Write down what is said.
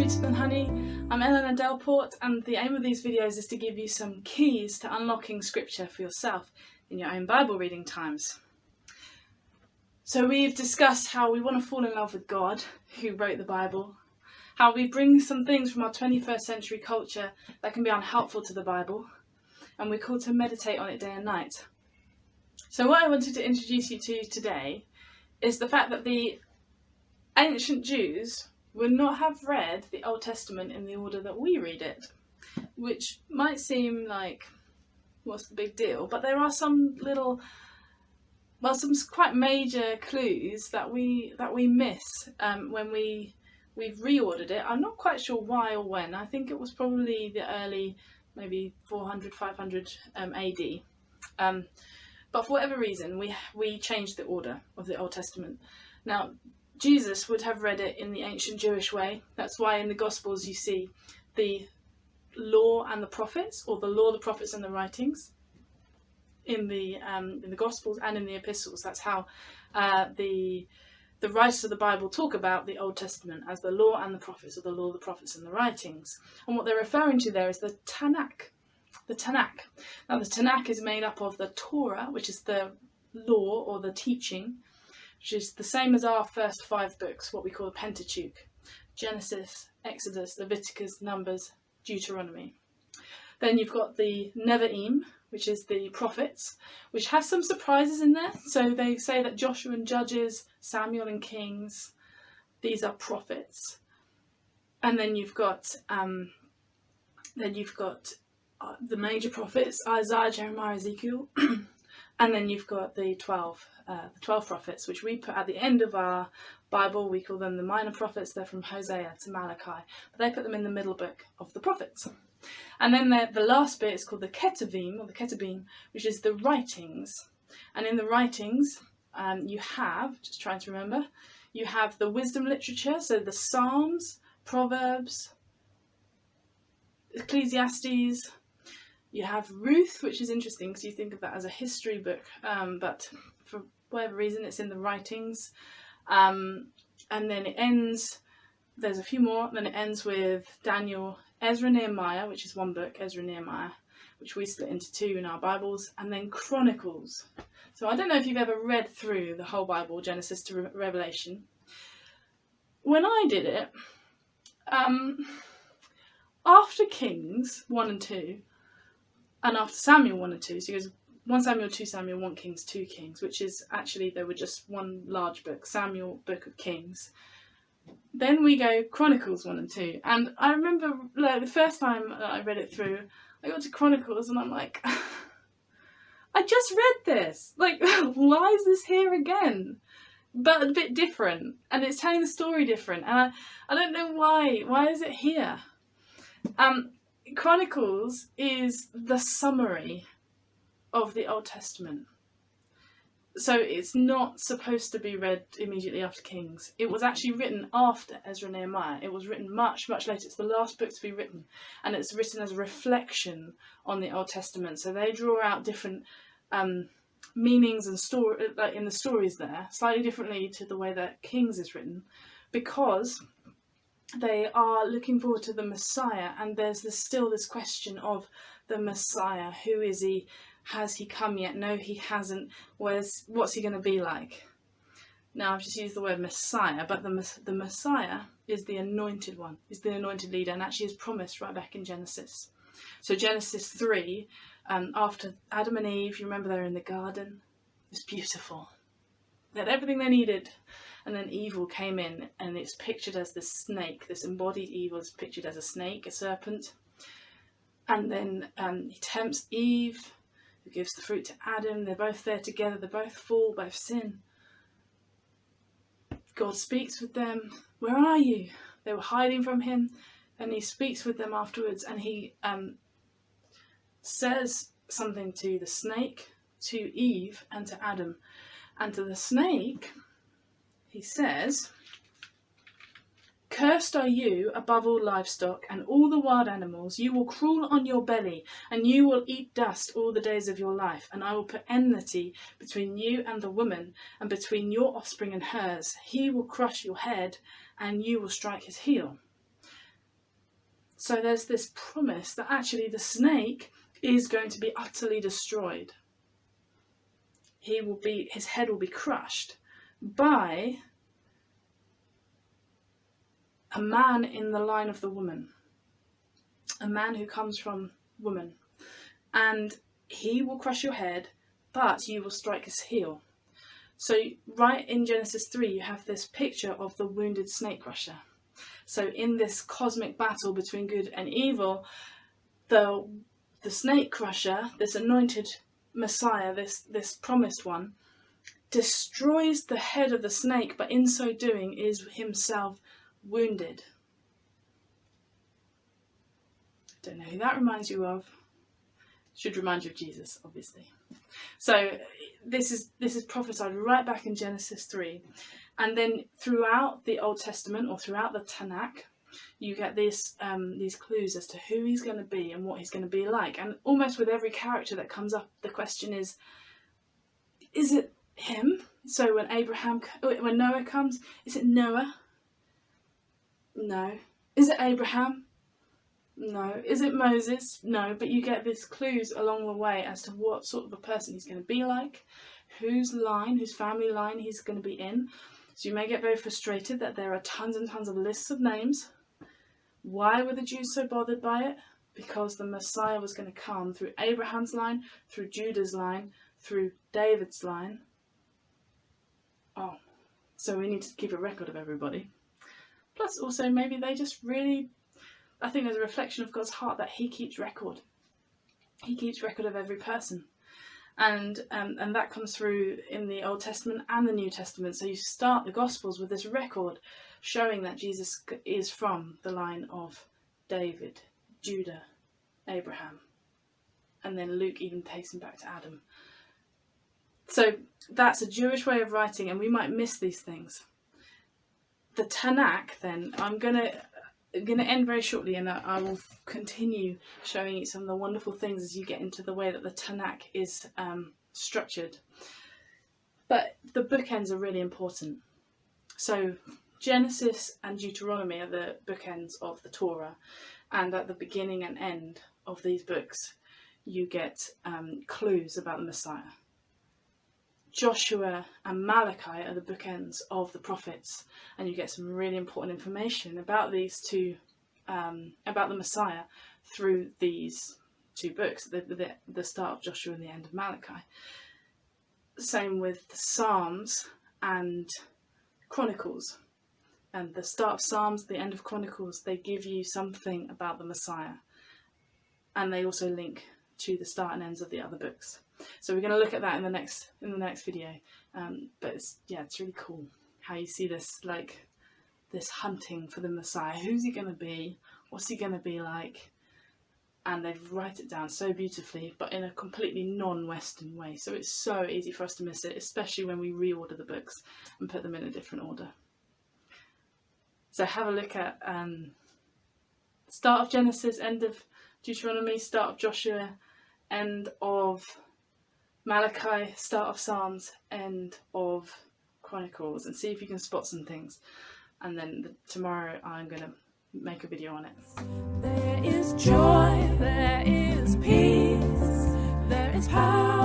Sweeter Than Honey. I'm Eleanor Delport, and the aim of these videos is to give you some keys to unlocking scripture for yourself in your own Bible reading times. So we've discussed how we want to fall in love with God, who wrote the Bible, how we bring some things from our 21st century culture that can be unhelpful to the Bible, and we're called to meditate on it day and night. So what I wanted to introduce you to today is the fact that the ancient Jews would not have read the Old Testament in the order that we read it, which might seem like, what's the big deal? But there are some quite major clues that we miss when we've reordered it. I'm not quite sure why or when. I think it was probably the early, maybe 400, 500 AD. But for whatever reason, we changed the order of the Old Testament. Now, Jesus would have read it in the ancient Jewish way. That's why in the Gospels you see the law and the prophets, or the law, the prophets, and the writings in the Gospels and in the epistles. That's how the writers of the Bible talk about the Old Testament as the law and the prophets, or the law, the prophets, and the writings. And what they're referring to there is the TaNaK. The TaNaK. Now, the TaNaK is made up of the Torah, which is the law or the teaching, which is the same as our first 5 books, what we call the Pentateuch: Genesis, Exodus, Leviticus, Numbers, Deuteronomy. Then you've got the Nevi'im, which is the prophets, which have some surprises in there. So they say that Joshua and Judges, Samuel and Kings, these are prophets. And then you've got the major prophets: Isaiah, Jeremiah, Ezekiel. And then you've got the 12 prophets, which we put at the end of our Bible. We call them the minor prophets. They're from Hosea to Malachi, but they put them in the middle book of the prophets. And then the last bit is called the Ketuvim, which is the writings. And in the writings, you have the wisdom literature, so the Psalms, Proverbs, Ecclesiastes. You have Ruth, which is interesting because you think of that as a history book, but for whatever reason it's in the writings. And then it ends, there's a few more, then it ends with Daniel, Ezra, Nehemiah, which is one book, Ezra, Nehemiah, which we split into 2 in our Bibles, and then Chronicles. So I don't know if you've ever read through the whole Bible, Genesis to Revelation. When I did it, after Kings 1 and 2, and after Samuel 1 and 2, so it goes 1 Samuel, 2 Samuel, 1 Kings, 2 Kings, which is actually, they were just one large book, Samuel, Book of Kings. Then we go Chronicles 1 and 2. And I remember, like, the first time I read it through, I got to Chronicles and I'm like, I just read this. Like, why is this here again? But a bit different. And it's telling the story different. And I don't know why. Why is it here? Chronicles is the summary of the Old Testament. So it's not supposed to be read immediately after Kings. It was actually written after Ezra and Nehemiah. It was written much, much later. It's the last book to be written. And it's written as a reflection on the Old Testament. So they draw out different meanings and story, like in the stories there, slightly differently to the way that Kings is written, because they are looking forward to the Messiah, and there's still this question of the Messiah. Who is he? Has he come yet? No, he hasn't. What's he going to be like? Now, I've just used the word Messiah, but the Messiah is the anointed one, is the anointed leader, and actually is promised right back in Genesis. So Genesis 3, after Adam and Eve, you remember they're in the garden. It's beautiful. They had everything they needed. And then evil came in, and it's pictured as this snake. This embodied evil is pictured as a snake, a serpent. And then he tempts Eve, who gives the fruit to Adam. They're both there together. They both fall, both sin. God speaks with them. Where are you? They were hiding from him. And he speaks with them afterwards. And he says something to the snake, to Eve, and to Adam. And to the snake, he says, "Cursed are you above all livestock and all the wild animals. You will crawl on your belly, and you will eat dust all the days of your life. And I will put enmity between you and the woman, and between your offspring and hers. He will crush your head, and you will strike his heel." So there's this promise that actually the snake is going to be utterly destroyed. His head will be crushed by a man in the line of the woman, a man who comes from woman, and he will crush your head, but you will strike his heel. So right in Genesis 3, you have this picture of the wounded snake crusher. So in this cosmic battle between good and evil, the snake crusher, this anointed Messiah, this promised one, destroys the head of the snake, but in so doing is himself wounded. Don't know who that reminds you of. Should remind you of Jesus, obviously. So this is prophesied right back in Genesis 3. And then throughout the Old Testament, or throughout the TaNaK, you get these clues as to who he's going to be and what he's going to be like. And almost with every character that comes up, the question is it him? So when Noah comes, is it Noah? No. Is it Abraham? No. Is it Moses? No. But you get these clues along the way as to what sort of a person he's going to be like, whose family line he's going to be in. So you may get very frustrated that there are tons and tons of lists of names. Why were the Jews so bothered by it? Because the Messiah was going to come through Abraham's line, through Judah's line, through David's line. Oh, so we need to keep a record of everybody. Plus also maybe they just really, I think there's a reflection of God's heart that he keeps record. He keeps record of every person. And that comes through in the Old Testament and the New Testament. So you start the Gospels with this record showing that Jesus is from the line of David, Judah, Abraham. And then Luke even takes him back to Adam. So that's a Jewish way of writing, and we might miss these things. The TaNaK, then, I'm going to end very shortly, and I will continue showing you some of the wonderful things as you get into the way that the TaNaK is structured. But the bookends are really important. So Genesis and Deuteronomy are the bookends of the Torah, and at the beginning and end of these books you get clues about the Messiah. Joshua and Malachi are the bookends of the prophets, and you get some really important information about these two, about the Messiah, through these two books, the start of Joshua and the end of Malachi. Same with the Psalms and Chronicles. And the start of Psalms, the end of Chronicles, they give you something about the Messiah, and they also link to the start and ends of the other books. So we're going to look at that in the next video. But it's really cool how you see this hunting for the Messiah. Who's he going to be? What's he going to be like? And they write it down so beautifully, but in a completely non-Western way. So it's so easy for us to miss it, especially when we reorder the books and put them in a different order. So have a look at start of Genesis, end of Deuteronomy, start of Joshua, end of Malachi, start of Psalms, end of Chronicles, and see if you can spot some things. And then tomorrow I'm going to make a video on it. There is joy, there is peace, there is power.